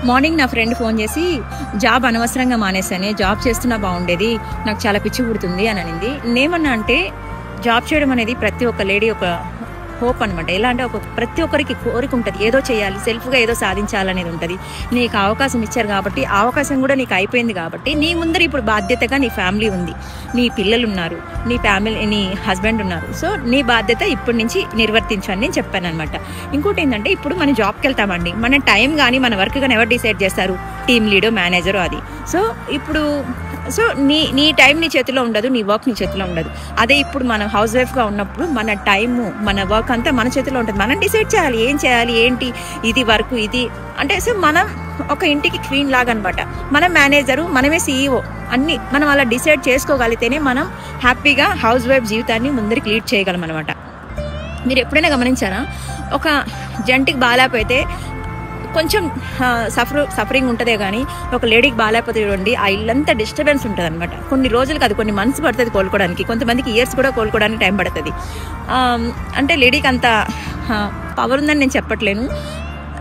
Morning నా friend phone చేసి job అనవసరంగా మానేశాను, జాబ్ చేస్తున్నా బాగుండేది, నాకు చాలా పిచ్చి పుడుతుంది అని అనింది. నేనేమన్నా అంటే జాబ్ చేయడం అనేది ప్రతి ఒక్క లేడీ ఒక హోప్ అనమాట. ఎలా అంటే ప్రతి ఒక్కరికి కోరిక ఉంటుంది, ఏదో చేయాలి, సెల్ఫ్గా ఏదో సాధించాలనేది ఉంటుంది. నీకు అవకాశం ఇచ్చారు కాబట్టి ఆ అవకాశం కూడా నీకు అయిపోయింది కాబట్టి నీ ముందర ఇప్పుడు బాధ్యతగా నీ ఫ్యామిలీ ఉంది, నీ పిల్లలు ఉన్నారు, నీ ఫ్యామిలీ, నీ హస్బెండ్ ఉన్నారు. సో నీ బాధ్యత ఇప్పటి నుంచి నిర్వర్తించని నేను చెప్పాను అనమాట. ఇంకోటి ఏంటంటే ఇప్పుడు మనం జాబ్కి వెళ్తామండి, మన టైం కానీ మన వర్క్ కానీ ఎవరు డిసైడ్ చేస్తారు? టీమ్ లీడో మేనేజరో అది. సో ఇప్పుడు నీ టైం నీ చేతిలో ఉండదు, నీ వర్క్ నీ చేతిలో ఉండదు. అదే ఇప్పుడు మనం హౌస్ వైఫ్గా ఉన్నప్పుడు మన టైము మన వర్క్ అంతా మన చేతిలో ఉంటుంది. మనం డిసైడ్ చేయాలి ఏం చేయాలి, ఏంటి, ఇది వర్క్ ఇది అంటే. సో మనం ఒక ఇంటికి క్వీన్ లాగా అనమాట. మనం మేనేజరు, మనమే CEO, అన్నీ మనం అలా డిసైడ్ చేసుకోగలిగితేనే మనం హ్యాపీగా హౌస్ వైఫ్ జీవితాన్ని ముందరికి లీడ్ చేయగలం అనమాట. మీరు ఎప్పుడైనా గమనించారా? ఒక జంటికి బాగాలేకపోతే కొంచెం సఫరింగ్ ఉంటుందే కానీ ఒక లేడీకి బాగాలేకపోతే చూడండి ఆ ఇల్లంతా డిస్టర్బెన్స్ ఉంటుంది అనమాట. కొన్ని రోజులు కాదు, కొన్ని మంత్స్ పడుతుంది కోలుకోవడానికి, కొంతమందికి ఇయర్స్ కూడా కోలుకోవడానికి టైం పడుతుంది. అంటే లేడీకి అంత పవర్ ఉందని నేను చెప్పట్లేను.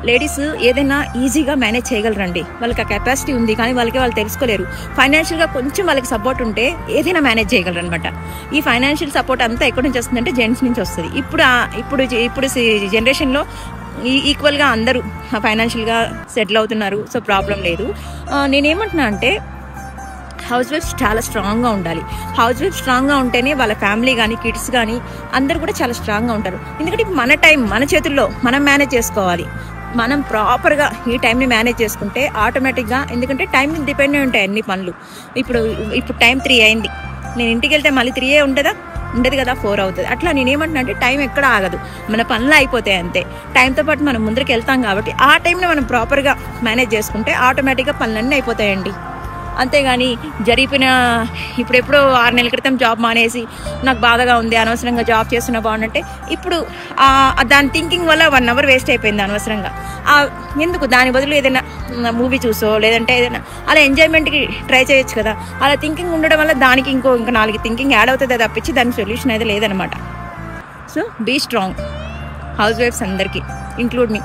లేడీస్ ఏదైనా ఈజీగా మేనేజ్ చేయగలరండి, వాళ్ళకి ఆ కెపాసిటీ ఉంది, కానీ వాళ్ళు తెలుసుకోలేరు. ఫైనాన్షియల్గా కొంచెం వాళ్ళకి సపోర్ట్ ఉంటే ఏదైనా మేనేజ్ చేయగలరు అనమాట. ఈ ఫైనాన్షియల్ సపోర్ట్ అంతా ఎక్కడి నుంచి వస్తుందంటే జెంట్స్ నుంచి వస్తుంది. ఇప్పుడు జనరేషన్లో ఈక్వల్గా అందరూ ఫైనాన్షియల్గా సెటిల్ అవుతున్నారు. సో ప్రాబ్లం లేదు. నేనేమంటున్నా అంటే హౌస్ వైఫ్స్ చాలా స్ట్రాంగ్గా ఉండాలి. హౌస్ వైఫ్ స్ట్రాంగ్గా ఉంటేనే వాళ్ళ ఫ్యామిలీ కానీ కిడ్స్ కానీ అందరూ కూడా చాలా స్ట్రాంగ్గా ఉంటారు. ఎందుకంటే మన టైం మన చేతుల్లో మనం మేనేజ్ చేసుకోవాలి. మనం ప్రాపర్గా ఈ టైంని మేనేజ్ చేసుకుంటే ఆటోమేటిక్గా, ఎందుకంటే టైం మీద డిపెండ్ అయి ఉంటాయి అన్ని పనులు. ఇప్పుడు టైం 3 అయింది, నేను ఇంటికి వెళ్తే మళ్ళీ 3 ఉంటుందా? ఉండదు కదా, 4 అవుతుంది. అట్లా నేనేమంటున్నా అంటే టైం ఎక్కడ ఆగదు, మన పనులు అయిపోతాయి అంతే. టైంతో పాటు మనం ముందరికి వెళ్తాం కాబట్టి ఆ టైంని మనం ప్రాపర్గా మేనేజ్ చేసుకుంటే ఆటోమేటిక్గా పనులన్నీ అయిపోతాయండి. అంతేగాని జరిపిన ఇప్పుడెప్పుడో 6 నెలల క్రితం జాబ్ మానేసి నాకు బాధగా ఉంది, అనవసరంగా జాబ్ చేస్తున్నా బాగుందంటే ఇప్పుడు దాని థింకింగ్ వల్ల 1 అవర్ వేస్ట్ అయిపోయింది అనవసరంగా. ఎందుకు? దాని బదులు ఏదైనా మూవీ చూసో లేదంటే ఏదైనా అలా ఎంజాయ్మెంట్కి ట్రై చేయొచ్చు కదా. అలా థింకింగ్ ఉండడం వల్ల దానికి ఇంకా 4 థింకింగ్ యాడ్ అవుతుంది తప్పించి దానికి సొల్యూషన్ అయితే లేదనమాట. సో బీ స్ట్రాంగ్ హౌస్ వైఫ్స్ అందరికీ, ఇంక్లూడ్ మీ.